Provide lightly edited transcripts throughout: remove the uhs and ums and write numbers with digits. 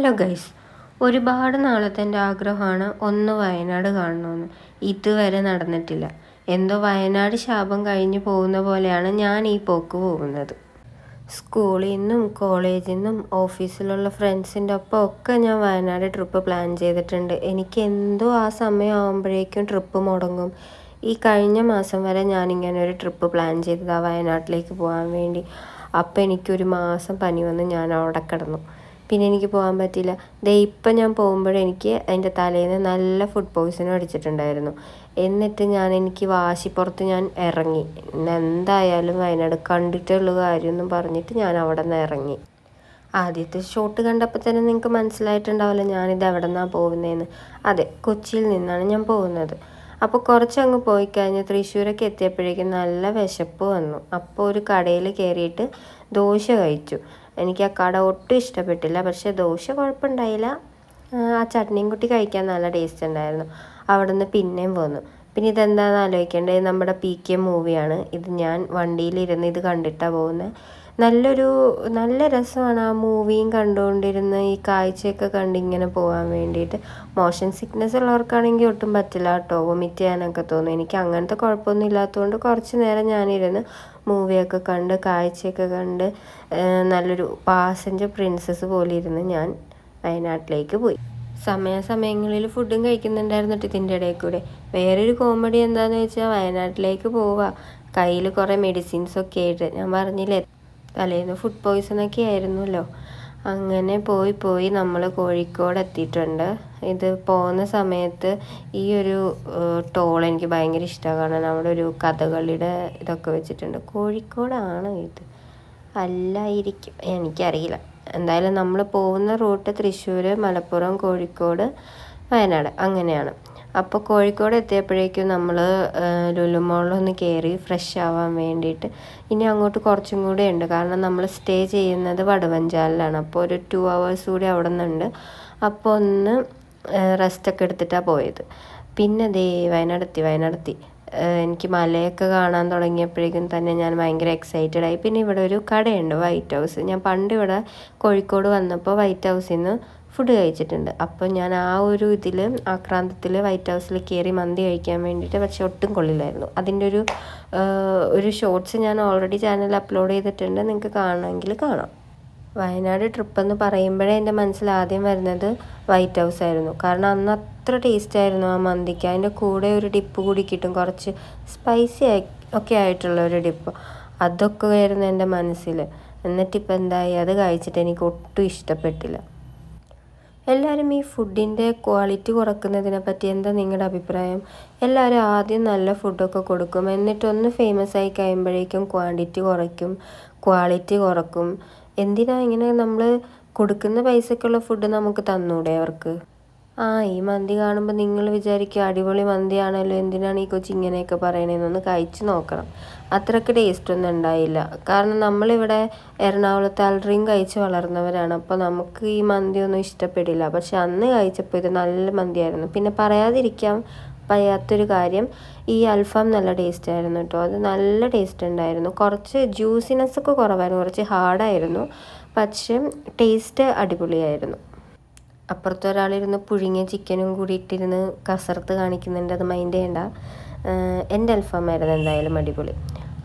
Hello guys, ഒരുപാട് നാളത്തെ എൻ്റെ ആഗ്രഹമാണ് ഒന്ന് വയനാട് കാണണമെന്ന്. ഇതുവരെ നടന്നിട്ടില്ല. എന്തോ വയനാട് ശാപം കഴിഞ്ഞു പോകുന്ന പോലെയാണ് ഞാൻ ഈ പോക്ക് പോകുന്നത്. സ്കൂളിൽ നിന്നും കോളേജിൽ നിന്നും ഓഫീസിലുള്ള ഫ്രണ്ട്സിൻ്റെ ഒപ്പം ഒക്കെ ഞാൻ വയനാട് ട്രിപ്പ് പ്ലാൻ ചെയ്തിട്ടുണ്ട്. എനിക്ക് എന്തോ ആ സമയം ആകുമ്പോഴേക്കും ട്രിപ്പ് മുടങ്ങും. ഈ കഴിഞ്ഞ മാസം വരെ ഞാനിങ്ങനെ ഒരു ട്രിപ്പ് പ്ലാൻ ചെയ്തതാണ് വയനാട്ടിലേക്ക് പോകാൻ വേണ്ടി. അപ്പം എനിക്കൊരു മാസം പനി വന്ന് ഞാൻ അവിടെ കിടന്നു. പിന്നെ എനിക്ക് പോകാൻ പറ്റിയില്ല. ഇപ്പം ഞാൻ പോകുമ്പോഴെനിക്ക് അതിൻ്റെ തലേന്ന് നല്ല ഫുഡ് പോയ്സണും അടിച്ചിട്ടുണ്ടായിരുന്നു. എന്നിട്ട് എനിക്ക് വാശിപ്പുറത്ത് ഞാൻ ഇറങ്ങി. എന്തായാലും വയനാട് കണ്ടിട്ടുള്ള കാര്യമൊന്നും പറഞ്ഞിട്ട് ഞാൻ അവിടെ നിന്ന് ഇറങ്ങി. ആദ്യത്തെ ഷോട്ട് കണ്ടപ്പോൾ തന്നെ നിങ്ങൾക്ക് മനസ്സിലായിട്ടുണ്ടാവില്ല ഞാനിത് എവിടെ നിന്നാണ് പോകുന്നതെന്ന്. അതെ, കൊച്ചിയിൽ നിന്നാണ് ഞാൻ പോകുന്നത്. അപ്പോൾ കുറച്ചങ്ങ് പോയി കഴിഞ്ഞ് തൃശ്ശൂരൊക്കെ എത്തിയപ്പോഴേക്കും നല്ല വിശപ്പ് വന്നു. അപ്പോൾ ഒരു കടയിൽ കയറിയിട്ട് ദോശ കഴിച്ചു. എനിക്ക് ആ കട ഒട്ടും ഇഷ്ടപ്പെട്ടില്ല, പക്ഷേ ദോശ കുഴപ്പമുണ്ടായില്ല. ആ ചട്നിയും കൂട്ടി കഴിക്കാൻ നല്ല ടേസ്റ്റ് ഉണ്ടായിരുന്നു. അവിടെ നിന്ന് പിന്നെയും പോന്നു. പിന്നെ ഇതെന്താണെന്ന് ആലോചിക്കേണ്ടത്, നമ്മുടെ PK മൂവിയാണ്. ഇത് ഞാൻ വണ്ടിയിലിരുന്ന് ഇത് കണ്ടിട്ടാണ് പോകുന്നത്. നല്ല രസമാണ് ആ മൂവിയും കണ്ടുകൊണ്ടിരുന്ന് ഈ കാഴ്ചയൊക്കെ കണ്ടിങ്ങനെ പോകാൻ വേണ്ടിയിട്ട്. മോഷൻ സിക്നെസ് ഉള്ളവർക്കാണെങ്കിൽ ഒട്ടും പറ്റില്ല കേട്ടോ, വൊമിറ്റ് ചെയ്യാനൊക്കെ തോന്നും. എനിക്ക് അങ്ങനത്തെ കുഴപ്പമൊന്നും ഇല്ലാത്തതുകൊണ്ട് കുറച്ച് നേരം ഞാനിരുന്ന് മൂവിയൊക്കെ കണ്ട് കാഴ്ചയൊക്കെ കണ്ട് നല്ലൊരു പാസഞ്ചർ പ്രിൻസസ് പോലെ ഇരുന്ന് ഞാൻ വയനാട്ടിലേക്ക് പോയി. സമയങ്ങളിൽ ഫുഡും കഴിക്കുന്നുണ്ടായിരുന്നിട്ട് ഇതിൻ്റെ ഇടയിൽ കൂടെ. വേറൊരു കോമഡി എന്താണെന്ന് വെച്ചാൽ വയനാട്ടിലേക്ക് പോവുക കയ്യിൽ കുറേ മെഡിസിൻസൊക്കെ ആയിട്ട്. ഞാൻ പറഞ്ഞില്ലേ തലേന്ന് ഫുഡ് പോയ്സണൊക്കെ ആയിരുന്നല്ലോ. അങ്ങനെ പോയി നമ്മൾ കോഴിക്കോട് എത്തിയിട്ടുണ്ട്. ഇത് പോകുന്ന സമയത്ത് ഈ ഒരു ടോൾ എനിക്ക് ഭയങ്കര ഇഷ്ടമാണ് കാണാൻ. അവിടെ ഒരു കഥകളിയുടെ ഇതൊക്കെ വെച്ചിട്ടുണ്ട്. കോഴിക്കോടാണ് ഇത്, അല്ലായിരിക്കും, എനിക്കറിയില്ല. എന്തായാലും നമ്മൾ പോകുന്ന റൂട്ട് തൃശ്ശൂർ, മലപ്പുറം, കോഴിക്കോട്, വയനാട് അങ്ങനെയാണ്. അപ്പോൾ കോഴിക്കോട് എത്തിയപ്പോഴേക്കും നമ്മൾ ലുലു മോളിലൊന്ന് കയറി ഫ്രഷ് ആവാൻ വേണ്ടിയിട്ട്. ഇനി അങ്ങോട്ട് കുറച്ചും കൂടെ ഉണ്ട്, കാരണം നമ്മൾ സ്റ്റേ ചെയ്യുന്നത് വടുവഞ്ചാലിലാണ്. അപ്പോൾ ഒരു 2 hours കൂടി അവിടെ നിന്നുണ്ട്. അപ്പോൾ ഒന്ന് റെസ്റ്റൊക്കെ എടുത്തിട്ടാണ് പോയത്. പിന്നെ വയനാടെത്തി. എനിക്ക് മലയൊക്കെ കാണാൻ തുടങ്ങിയപ്പോഴേക്കും തന്നെ ഞാൻ ഭയങ്കര എക്സൈറ്റഡ് ആയി. പിന്നെ ഇവിടെ ഒരു കടയുണ്ട്, വൈറ്റ് ഹൗസ്. ഞാൻ പണ്ട് ഇവിടെ കോഴിക്കോട് വന്നപ്പോൾ വൈറ്റ് ഹൗസിൽ നിന്ന് ഫുഡ് കഴിച്ചിട്ടുണ്ട്. അപ്പോൾ ഞാൻ ആ ഒരു ആക്രാന്തത്തിൽ വൈറ്റ് ഹൗസിൽ കയറി മന്തി കഴിക്കാൻ വേണ്ടിയിട്ട്, പക്ഷെ ഒട്ടും കൊള്ളില്ലായിരുന്നു. അതിൻ്റെ ഒരു ഷോർട്സ് ഞാൻ ഓൾറെഡി ചാനലിൽ അപ്ലോഡ് ചെയ്തിട്ടുണ്ട്, നിങ്ങൾക്ക് കാണണമെങ്കിൽ കാണാം. വയനാട് ട്രിപ്പെന്ന് പറയുമ്പോഴേ എൻ്റെ മനസ്സിൽ ആദ്യം വരുന്നത് വൈറ്റ് ഹൗസ് ആയിരുന്നു. കാരണം അന്ന് അത്ര ടേസ്റ്റ് ആയിരുന്നു ആ മന്തിക്ക്. അതിൻ്റെ കൂടെ ഒരു ഡിപ്പ് കൂടി കിട്ടും, കുറച്ച് സ്പൈസി ഒക്കെ ആയിട്ടുള്ള ഒരു ഡിപ്പ്. അതൊക്കെ ആയിരുന്നു എൻ്റെ മനസ്സിൽ. എന്നിട്ടിപ്പോൾ എന്തായി, അത് കഴിച്ചിട്ട് എനിക്ക് ഒട്ടും ഇഷ്ടപ്പെട്ടില്ല. എല്ലാവരും ഈ ഫുഡിൻ്റെ ക്വാളിറ്റി കുറക്കുന്നതിനെ പറ്റി എന്താ നിങ്ങളുടെ അഭിപ്രായം? എല്ലാവരും ആദ്യം നല്ല ഫുഡൊക്കെ കൊടുക്കും, എന്നിട്ടൊന്ന് ഫേമസ് ആയി കഴിയുമ്പോഴേക്കും ക്വാളിറ്റി കുറക്കും. എന്തിനാ ഇങ്ങനെ? നമ്മൾ കൊടുക്കുന്ന പൈസക്കുള്ള ഫുഡ് നമുക്ക് തന്നൂടെ അവർക്ക്? ഈ മന്തി കാണുമ്പോൾ നിങ്ങൾ വിചാരിക്കും അടിപൊളി മന്തിയാണല്ലോ, എന്തിനാണ് ഈ കൊച്ചി ഇങ്ങനെയൊക്കെ പറയണതെന്നൊന്ന് കഴിച്ച് നോക്കണം. അത്രയ്ക്ക് ടേസ്റ്റൊന്നും ഉണ്ടായില്ല. കാരണം നമ്മളിവിടെ എറണാകുളത്ത് അൽഡ്രീം കഴിച്ച് വളർന്നവരാണ്. അപ്പോൾ നമുക്ക് ഈ മന്തിയൊന്നും ഇഷ്ടപ്പെടില്ല. പക്ഷെ അന്ന് കഴിച്ചപ്പോൾ ഇത് നല്ല മന്തിയായിരുന്നു. പിന്നെ പറയാതിരിക്കാൻ വയ്യാത്തൊരു കാര്യം, ഈ അൽഫാം നല്ല ടേസ്റ്റ് ആയിരുന്നു കേട്ടോ. അത് നല്ല ടേസ്റ്റ് ഉണ്ടായിരുന്നു. കുറച്ച് ജ്യൂസിനെസ്സൊക്കെ കുറവായിരുന്നു, കുറച്ച് ഹാർഡായിരുന്നു, പക്ഷേ ടേസ്റ്റ് അടിപൊളിയായിരുന്നു. അപ്പുറത്തെ ഒരാളിരുന്ന് പുഴുങ്ങിയ ചിക്കനും കൂടി ഇട്ടിരുന്ന് കസർത്ത് കാണിക്കുന്നുണ്ട്, അത് മൈൻഡ് ചെയ്യണ്ട. എൻ്റെ അൽഫാമായിരുന്നു എന്തായാലും അടിപൊളി.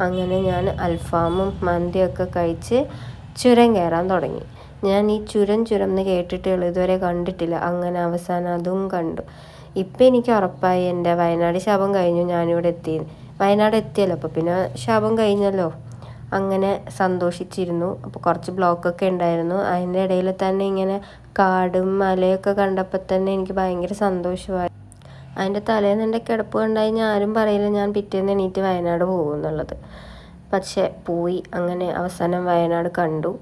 അങ്ങനെ ഞാൻ അൽഫാമും മന്തിയൊക്കെ കഴിച്ച് ചുരം കയറാൻ തുടങ്ങി. ഞാൻ ഈ ചുരം എന്ന് കേട്ടിട്ടുള്ളൂ, ഇതുവരെ കണ്ടിട്ടില്ല. അങ്ങനെ അവസാനം അതും കണ്ടു. ഇപ്പം എനിക്ക് ഉറപ്പായി എൻ്റെ വയനാട് ശാപം കഴിഞ്ഞു, ഞാനിവിടെ വയനാട് എത്തിയല്ലോ, അപ്പോൾ പിന്നെ ശാപം കഴിഞ്ഞല്ലോ. അങ്ങനെ സന്തോഷിച്ചിരുന്നു. അപ്പോൾ കുറച്ച് ബ്ലോക്കൊക്കെ ഉണ്ടായിരുന്നു. അതിൻ്റെ ഇടയിൽ തന്നെ ഇങ്ങനെ കാടും മലയൊക്കെ കണ്ടപ്പോൾ തന്നെ എനിക്ക് ഭയങ്കര സന്തോഷമായി. അതിൻ്റെ തലേന്ന് എൻ്റെ കിടപ്പ് കണ്ടുകഴിഞ്ഞാൽ ആരും പറയില്ല ഞാൻ പിറ്റേന്ന് എണീറ്റ് വയനാട് പോകും എന്നുള്ളത്. പക്ഷേ പോയി. അങ്ങനെ അവസാനം വയനാട് കണ്ടു.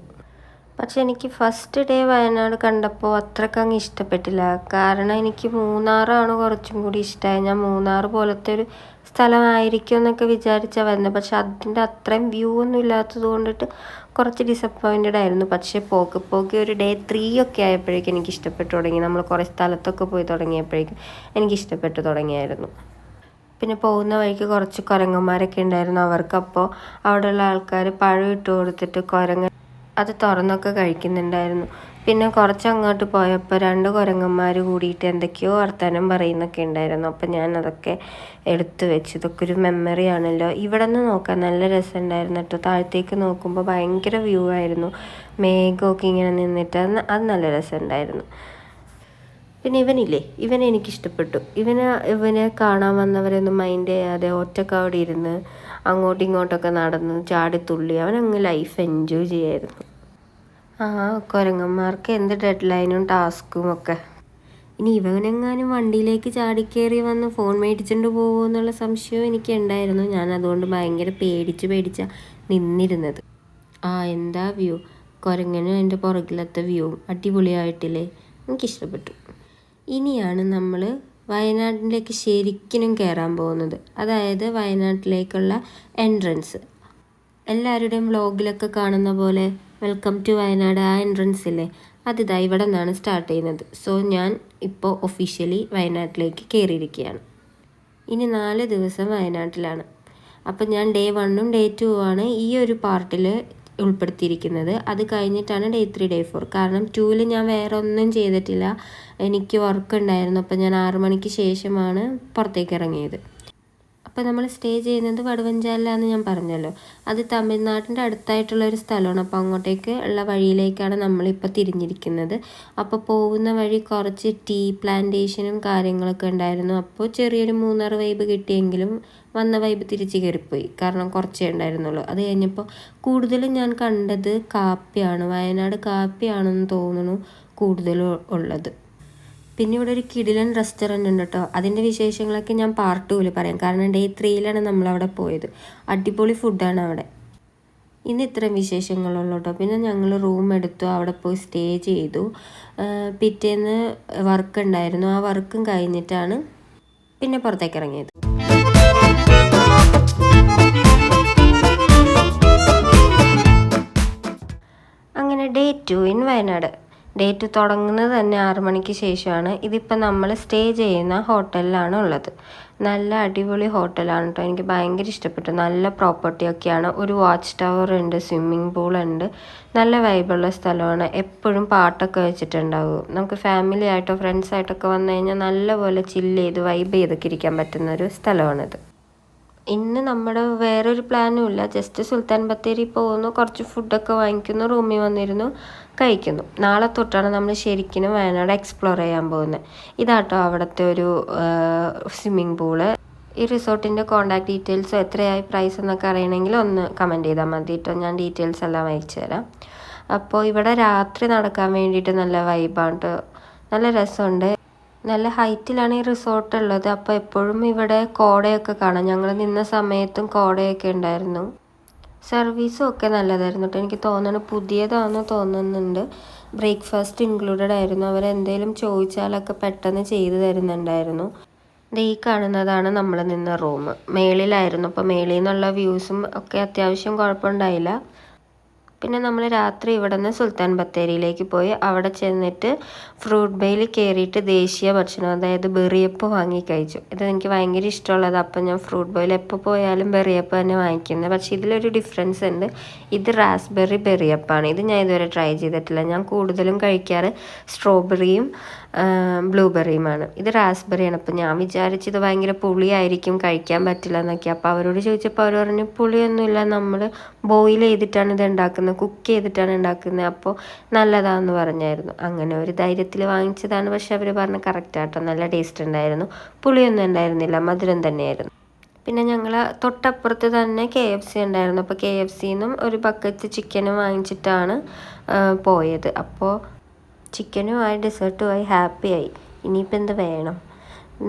പക്ഷെ എനിക്ക് ഫസ്റ്റ് ഡേ വയനാട് കണ്ടപ്പോൾ അത്രയ്ക്ക് അങ്ങ് ഇഷ്ടപ്പെട്ടില്ല. കാരണം എനിക്ക് മൂന്നാറാണ് കുറച്ചും കൂടി ഇഷ്ടമായി. ഞാൻ മൂന്നാർ പോലത്തെ ഒരു സ്ഥലമായിരിക്കും എന്നൊക്കെ വിചാരിച്ചാൽ വരുന്നത്. പക്ഷെ അതിൻ്റെ അത്രയും വ്യൂ ഒന്നും ഇല്ലാത്തത് കൊണ്ടിട്ട് കുറച്ച് ഡിസപ്പോയിൻറ്റഡ് ആയിരുന്നു. പക്ഷേ പോകെ ഒരു ഡേ 3 ഒക്കെ ആയപ്പോഴേക്കും എനിക്ക് ഇഷ്ടപ്പെട്ടു തുടങ്ങി. നമ്മൾ കുറേ സ്ഥലത്തൊക്കെ പോയി തുടങ്ങിയപ്പോഴേക്കും എനിക്ക് ഇഷ്ടപ്പെട്ടു തുടങ്ങിയായിരുന്നു. പിന്നെ പോകുന്ന വഴിക്ക് കുറച്ച് കുരങ്ങന്മാരൊക്കെ ഉണ്ടായിരുന്നു. അവർക്കപ്പോൾ അവിടെയുള്ള ആൾക്കാർ പഴം ഇട്ട് കൊടുത്തിട്ട് കുരങ്ങൻ അത് തുറന്നൊക്കെ കഴിക്കുന്നുണ്ടായിരുന്നു. പിന്നെ കുറച്ച് അങ്ങോട്ട് പോയപ്പോൾ 2 കുരങ്ങന്മാർ കൂടിയിട്ട് എന്തൊക്കെയോ വർത്തമാനം പറയുന്നൊക്കെ ഉണ്ടായിരുന്നു. അപ്പോൾ ഞാൻ അതൊക്കെ എടുത്തു വെച്ചു. ഇതൊക്കെ ഒരു മെമ്മറി ആണല്ലോ. ഇവിടെ നിന്ന് നോക്കാൻ നല്ല രസമുണ്ടായിരുന്നു കേട്ടോ. താഴത്തേക്ക് നോക്കുമ്പോൾ ഭയങ്കര വ്യൂ ആയിരുന്നു. മേഘമൊക്കെ ഇങ്ങനെ നിന്നിട്ട് അത് നല്ല രസമുണ്ടായിരുന്നു. പിന്നെ ഇവനെ എനിക്കിഷ്ടപ്പെട്ടു. ഇവനെ കാണാൻ വന്നവരൊന്നും മൈൻഡ് ചെയ്യാതെ ഒറ്റക്ക് അവിടെ ഇരുന്ന് അങ്ങോട്ടും ഇങ്ങോട്ടൊക്കെ നടന്ന് ചാടിത്തുള്ളി അവനങ്ങ് ലൈഫ് എൻജോയ് ചെയ്യായിരുന്നു. കുരങ്ങന്മാർക്ക് എന്ത് ഡെഡ് ലൈനും ടാസ്കും ഒക്കെ. ഇനി ഇവനെങ്ങാനും വണ്ടിയിലേക്ക് ചാടിക്കയറി വന്ന് ഫോൺ മേടിച്ചുകൊണ്ട് പോകുമോ എന്നുള്ള സംശയവും എനിക്ക് ഉണ്ടായിരുന്നു. ഞാൻ അതുകൊണ്ട് ഭയങ്കര പേടിച്ച നിന്നിരുന്നത്. എന്താ വ്യൂ! കുരങ്ങനും എൻ്റെ പുറകിലത്തെ വ്യൂവും അടിപൊളിയായിട്ടില്ലേ? എനിക്കിഷ്ടപ്പെട്ടു. ഇനിയാണ് നമ്മൾ വയനാട്ടിലേക്ക് ശരിക്കും കയറാൻ പോകുന്നത്. അതായത് വയനാട്ടിലേക്കുള്ള എൻട്രൻസ്. എല്ലാവരുടെയും വ്ളോഗിലൊക്കെ കാണുന്ന പോലെ വെൽക്കം ടു വയനാട് ആ എൻട്രൻസ് ഇല്ലേ, അതിതാ ഇവിടെ നിന്നാണ് സ്റ്റാർട്ട് ചെയ്യുന്നത്. സോ ഞാൻ ഇപ്പോൾ ഒഫീഷ്യലി വയനാട്ടിലേക്ക് കയറിയിരിക്കുകയാണ്. ഇനി 4 ദിവസം വയനാട്ടിലാണ്. അപ്പം ഞാൻ ഡേ 1ഉം ഡേ 2ഉമാണ് ഈ ഒരു പാർട്ടിൽ ഉൾപ്പെടുത്തിയിരിക്കുന്നത്. അത് കഴിഞ്ഞിട്ടാണ് ഡേ 3 ഡേ 4. കാരണം 2ൽ ഞാൻ വേറെ ഒന്നും ചെയ്തിട്ടില്ല. എനിക്ക് വർക്ക് ഉണ്ടായിരുന്നു. അപ്പം ഞാൻ 6 മണിക്ക് ശേഷമാണ് പുറത്തേക്ക് ഇറങ്ങിയത്. അപ്പോൾ നമ്മൾ സ്റ്റേ ചെയ്യുന്നത് വടുവഞ്ചാലിലാണെന്ന് ഞാൻ പറഞ്ഞല്ലോ. അത് തമിഴ്നാട്ടിൻ്റെ അടുത്തായിട്ടുള്ള ഒരു സ്ഥലമാണ്. അപ്പോൾ അങ്ങോട്ടേക്ക് ഉള്ള വഴിയിലേക്കാണ് നമ്മളിപ്പോൾ തിരിഞ്ഞിരിക്കുന്നത്. അപ്പോൾ പോകുന്ന വഴി കുറച്ച് ടീ പ്ലാന്റേഷനും കാര്യങ്ങളൊക്കെ ഉണ്ടായിരുന്നു. അപ്പോൾ ചെറിയൊരു 3-6 വൈബ് കിട്ടിയെങ്കിലും വന്ന വൈബ് തിരിച്ച് കയറിപ്പോയി. കാരണം കുറച്ചേ ഉണ്ടായിരുന്നുള്ളൂ. അത് കഴിഞ്ഞപ്പോൾ കൂടുതലും ഞാൻ കണ്ടത് കാപ്പിയാണ്. വയനാട് കാപ്പിയാണെന്ന് തോന്നുന്നു കൂടുതലും ഉള്ളത്. പിന്നെ ഇവിടെ ഒരു കിടിലൻ റെസ്റ്റോറൻറ്റ് ഉണ്ട് കേട്ടോ. അതിൻ്റെ വിശേഷങ്ങളൊക്കെ ഞാൻ പാർട്ട് 2ൽ പറയാം. കാരണം ഡേ 3ലാണ് നമ്മളവിടെ പോയത്. അടിപൊളി ഫുഡാണ് അവിടെ. ഇന്ന് ഇത്രയും വിശേഷങ്ങളുള്ളൂ കേട്ടോ. പിന്നെ ഞങ്ങൾ റൂം എടുത്തു, അവിടെ പോയി സ്റ്റേ ചെയ്തു. പിറ്റേന്ന് വർക്ക് ഉണ്ടായിരുന്നു. ആ വർക്കും കഴിഞ്ഞിട്ടാണ് പിന്നെ പുറത്തേക്ക് ഇറങ്ങിയത്. അങ്ങനെ ഡേ 2 ഇൻ വയനാട്. ഡേ 2 തുടങ്ങുന്നത് തന്നെ 6 മണിക്ക് ശേഷമാണ്. ഇതിപ്പോൾ നമ്മൾ സ്റ്റേ ചെയ്യുന്ന ഹോട്ടലിലാണ് ഉള്ളത്. നല്ല അടിപൊളി ഹോട്ടലാണ് കേട്ടോ. എനിക്ക് ഭയങ്കര ഇഷ്ടപ്പെട്ടു. നല്ല പ്രോപ്പർട്ടിയൊക്കെയാണ്. ഒരു വാച്ച് ടവർ ഉണ്ട്, സ്വിമ്മിംഗ് പൂൾ ഉണ്ട്. നല്ല വൈബുള്ള സ്ഥലമാണ്. എപ്പോഴും പാട്ടൊക്കെ വെച്ചിട്ടുണ്ടാവും. നമുക്ക് ഫാമിലി ആയിട്ടോ ഫ്രണ്ട്സായിട്ടൊക്കെ വന്നു കഴിഞ്ഞാൽ നല്ലപോലെ ചില്ല് ചെയ്ത് വൈബ് ചെയ്തൊക്കെ ഇരിക്കാൻ പറ്റുന്നൊരു സ്ഥലമാണിത്. ഇന്ന് നമ്മുടെ വേറൊരു പ്ലാനും ഇല്ല. ജസ്റ്റ് സുൽത്താൻ ബത്തേരി പോകുന്നു, കുറച്ച് ഫുഡൊക്കെ വാങ്ങിക്കുന്നു, റൂമിൽ വന്നിരുന്നു കഴിക്കുന്നു. നാളെ തൊട്ടാണ് നമ്മൾ ശരിക്കും വയനാട് എക്സ്പ്ലോർ ചെയ്യാൻ പോകുന്നത്. ഇതാട്ടോ അവിടുത്തെ ഒരു സ്വിമ്മിംഗ് പൂള്. ഈ റിസോർട്ടിൻ്റെ കോൺടാക്ട് ഡീറ്റെയിൽസും എത്രയായി പ്രൈസ് എന്നൊക്കെ അറിയണമെങ്കിൽ ഒന്ന് കമൻറ്റ് ചെയ്താൽ മതി കേട്ടോ. ഞാൻ ഡീറ്റെയിൽസ് എല്ലാം അയച്ചു തരാം. അപ്പോൾ ഇവിടെ രാത്രി നടക്കാൻ വേണ്ടിയിട്ട് നല്ല വൈബാണ് കേട്ടോ. നല്ല രസമുണ്ട്. നല്ല ഹൈറ്റിലാണ് ഈ റിസോർട്ട് ഉള്ളത്. അപ്പോൾ എപ്പോഴും ഇവിടെ കോടയൊക്കെ കാണാം. ഞങ്ങൾ നിന്ന സമയത്തും കോടയൊക്കെ ഉണ്ടായിരുന്നു. സർവീസും ഒക്കെ നല്ലതായിരുന്നു കേട്ടോ. എനിക്ക് തോന്നുന്നു പുതിയതാണെന്ന് തോന്നുന്നുണ്ട്. ബ്രേക്ക്ഫാസ്റ്റ് ഇൻക്ലൂഡഡ് ആയിരുന്നു. അവരെന്തെങ്കിലും ചോദിച്ചാലൊക്കെ പെട്ടെന്ന് ചെയ്തു തരുന്നുണ്ടായിരുന്നു. ഈ കാണുന്നതാണ് നമ്മൾ നിന്ന റൂം. മേളിലായിരുന്നു. അപ്പോൾ മേളിൽ നിന്നുള്ള വ്യൂസും ഒക്കെ അത്യാവശ്യം കുഴപ്പമുണ്ടായില്ല. പിന്നെ നമ്മൾ രാത്രി ഇവിടെ നിന്ന് സുൽത്താൻ ബത്തേരിയിലേക്ക് പോയി. അവിടെ ചെന്നിട്ട് ഫ്രൂട്ട് ബേയിൽ കയറിയിട്ട് ദേശീയ ഭക്ഷണം, അതായത് ബെറിയപ്പ് വാങ്ങി കഴിച്ചു. ഇത് എനിക്ക് ഭയങ്കര ഇഷ്ടമുള്ളത്. അപ്പം ഞാൻ ഫ്രൂട്ട് ബേയിൽ എപ്പോൾ പോയാലും ബെറിയപ്പ് തന്നെ വാങ്ങിക്കുന്നത്. പക്ഷേ ഇതിലൊരു ഡിഫറൻസ് ഉണ്ട്. ഇത് റാസ്ബെറി ബെറിയപ്പാണ്. ഇത് ഞാൻ ഇതുവരെ ട്രൈ ചെയ്തിട്ടില്ല. ഞാൻ കൂടുതലും കഴിക്കാറ് സ്ട്രോബെറിയും ബ്ലൂബെറിയുമാണ്. ഇത് റാസ്ബെറിയാണ്. അപ്പോൾ ഞാൻ വിചാരിച്ചത് ഭയങ്കര പുളിയായിരിക്കും, കഴിക്കാൻ പറ്റില്ല എന്നൊക്കെ. അപ്പോൾ അവരോട് ചോദിച്ചപ്പോൾ അവർ പറഞ്ഞു പുളിയൊന്നുമില്ല, നമ്മൾ ബോയിൽ ചെയ്തിട്ടാണ് ഇത് ഉണ്ടാക്കുന്നത്, കുക്ക് ചെയ്തിട്ടാണ് ഉണ്ടാക്കുന്നത്, അപ്പോൾ നല്ലതാണെന്ന് പറഞ്ഞായിരുന്നു. അങ്ങനെ ഒരു ധൈര്യത്തിൽ വാങ്ങിച്ചതാണ്. പക്ഷെ അവർ പറഞ്ഞ കറക്റ്റാട്ടോ, നല്ല ടേസ്റ്റ് ഉണ്ടായിരുന്നു. പുളിയൊന്നും ഉണ്ടായിരുന്നില്ല, മധുരം തന്നെയായിരുന്നു. പിന്നെ ഞങ്ങൾ തൊട്ടപ്പുറത്ത് തന്നെ KFC ഉണ്ടായിരുന്നു. അപ്പോൾ KFCന്നും ഒരു ബക്കറ്റ് ചിക്കനും വാങ്ങിച്ചിട്ടാണ് പോയത്. അപ്പോൾ ചിക്കനുമായി ഡെസേർട്ടുമായി ഹാപ്പിയായി. ഇനിയിപ്പോൾ എന്ത് വേണം?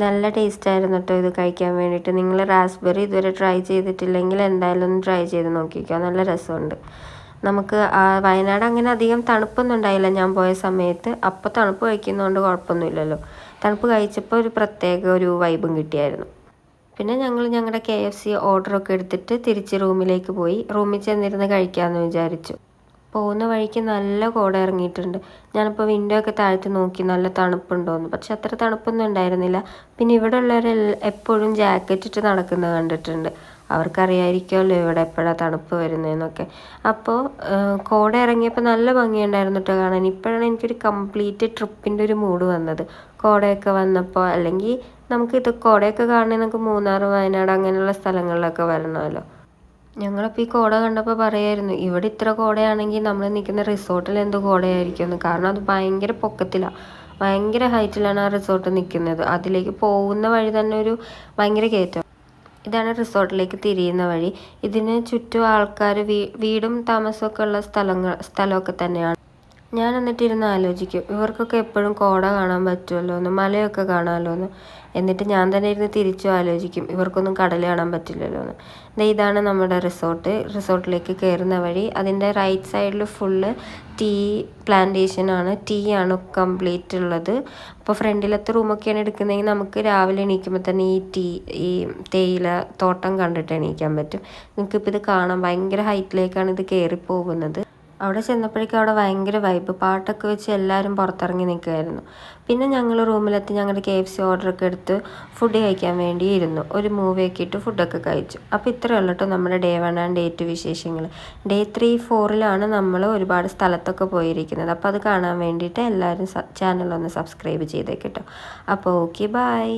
നല്ല ടേസ്റ്റായിരുന്നു കേട്ടോ ഇത് കഴിക്കാൻ വേണ്ടിയിട്ട്. നിങ്ങൾ റാസ്ബെറി ഇതുവരെ ട്രൈ ചെയ്തിട്ടില്ലെങ്കിൽ എന്തായാലും ഒന്ന് ട്രൈ ചെയ്ത് നോക്കിക്കോ. നല്ല രസമുണ്ട്. നമുക്ക് വയനാട് അങ്ങനെ അധികം തണുപ്പൊന്നും ഉണ്ടായില്ല ഞാൻ പോയ സമയത്ത്. അപ്പോൾ തണുപ്പ് കഴിക്കുന്നതുകൊണ്ട് കുഴപ്പമൊന്നുമില്ലല്ലോ. തണുപ്പ് കഴിച്ചപ്പോൾ ഒരു പ്രത്യേക ഒരു വൈബും കിട്ടിയായിരുന്നു. പിന്നെ ഞങ്ങൾ ഞങ്ങളുടെ KFC ഓർഡറൊക്കെ എടുത്തിട്ട് തിരിച്ച് റൂമിലേക്ക് പോയി. റൂമിൽ ചെന്നിരുന്ന് കഴിക്കാമെന്ന് വിചാരിച്ചു. പോകുന്ന വഴിക്ക് നല്ല കോട ഇറങ്ങിയിട്ടുണ്ട്. ഞാനിപ്പോൾ വിൻഡോ ഒക്കെ താഴ്ത്തി നോക്കി നല്ല തണുപ്പുണ്ടോയെന്ന്. പക്ഷെ അത്ര തണുപ്പൊന്നും ഉണ്ടായിരുന്നില്ല. പിന്നെ ഇവിടെ ഉള്ളവർ എപ്പോഴും ജാക്കറ്റ് ഇട്ട് നടക്കുന്നത് കണ്ടിട്ടുണ്ട്. അവർക്കറിയായിരിക്കുമല്ലോ ഇവിടെ എപ്പോഴാണ് തണുപ്പ് വരുന്നതെന്നൊക്കെ. അപ്പോൾ കോട ഇറങ്ങിയപ്പോൾ നല്ല ഭംഗിയുണ്ടായിരുന്നു കേട്ടോ കാണാൻ. ഇപ്പോഴാണ് എനിക്കൊരു കംപ്ലീറ്റ് ട്രിപ്പിൻ്റെ ഒരു മൂഡ് വന്നത് കോടയൊക്കെ വന്നപ്പോൾ. അല്ലെങ്കിൽ നമുക്കിത് കോടയൊക്കെ കാണണമെങ്കിൽ നമുക്ക് മൂന്നാർ, വയനാട് അങ്ങനെയുള്ള സ്ഥലങ്ങളിലൊക്കെ വരണമല്ലോ. ഞങ്ങളപ്പോൾ ഈ കോട കണ്ടപ്പോൾ പറയായിരുന്നു ഇവിടെ ഇത്ര കോടയാണെങ്കിൽ നമ്മൾ നിൽക്കുന്ന റിസോർട്ടിൽ എന്ത് കോടയായിരിക്കുമെന്ന്. കാരണം അത് ഭയങ്കര പൊക്കത്തിലാണ്, ഭയങ്കര ഹൈറ്റിലാണ് ആ റിസോർട്ട് നിൽക്കുന്നത്. അതിലേക്ക് പോകുന്ന വഴി തന്നെ ഒരു ഭയങ്കര കയറ്റം. ഇതാണ് റിസോർട്ടിലേക്ക് തിരിയുന്ന വഴി. ഇതിന് ചുറ്റും ആൾക്കാർ വീടും താമസമൊക്കെ ഉള്ള സ്ഥലമൊക്കെ തന്നെയാണ്. ഞാൻ എന്നിട്ടിരുന്ന് ആലോചിക്കും ഇവർക്കൊക്കെ എപ്പോഴും കോട കാണാൻ പറ്റുമല്ലോ എന്ന്, മലയൊക്കെ കാണാമല്ലോ എന്ന്. എന്നിട്ട് ഞാൻ തന്നെ ഇരുന്ന് തിരിച്ചും ആലോചിക്കും ഇവർക്കൊന്നും കടൽ കാണാൻ പറ്റില്ലല്ലോ എന്ന്. ഇതാണ് നമ്മുടെ റിസോർട്ടിലേക്ക് കയറുന്ന വഴി. അതിൻ്റെ റൈറ്റ് സൈഡിൽ ഫുള്ള് ടീ പ്ലാന്റേഷനാണ്, ടീ ആണ് കംപ്ലീറ്റ് ഉള്ളത്. അപ്പോൾ ഫ്രണ്ടിലത്തെ റൂമൊക്കെയാണ് എടുക്കുന്നതെങ്കിൽ നമുക്ക് രാവിലെ എണീക്കുമ്പോൾ തന്നെ ഈ തേയില തോട്ടം കണ്ടിട്ട് എണീക്കാൻ പറ്റും. നിങ്ങൾക്കിപ്പോൾ ഇത് കാണാം, ഭയങ്കര ഹൈറ്റിലേക്കാണ് ഇത് കയറി പോകുന്നത്. അവിടെ ചെന്നപ്പോഴേക്കും അവിടെ ഭയങ്കര വൈബ്, പാട്ടൊക്കെ വെച്ച് എല്ലാവരും പുറത്തിറങ്ങി നിൽക്കുമായിരുന്നു. പിന്നെ ഞങ്ങൾ റൂമിലെത്തി ഞങ്ങളുടെ KFC ഓർഡറൊക്കെ എടുത്ത് ഫുഡ് കഴിക്കാൻ വേണ്ടി ഇരുന്നു. ഒരു മൂവിയൊക്കെ ഇട്ട് ഫുഡൊക്കെ കഴിച്ചു. അപ്പോൾ ഇത്രയേ ഉള്ളൂ കേട്ടോ നമ്മുടെ Day 1 and Day 2 വിശേഷങ്ങൾ. Day 3, 4 നമ്മൾ ഒരുപാട് സ്ഥലത്തൊക്കെ പോയിരിക്കുന്നത്. അപ്പോൾ അത് കാണാൻ വേണ്ടിയിട്ട് എല്ലാവരും ചാനലൊന്ന് സബ്സ്ക്രൈബ് ചെയ്തേക്കട്ടോ. അപ്പോൾ ഓക്കെ, ബൈ.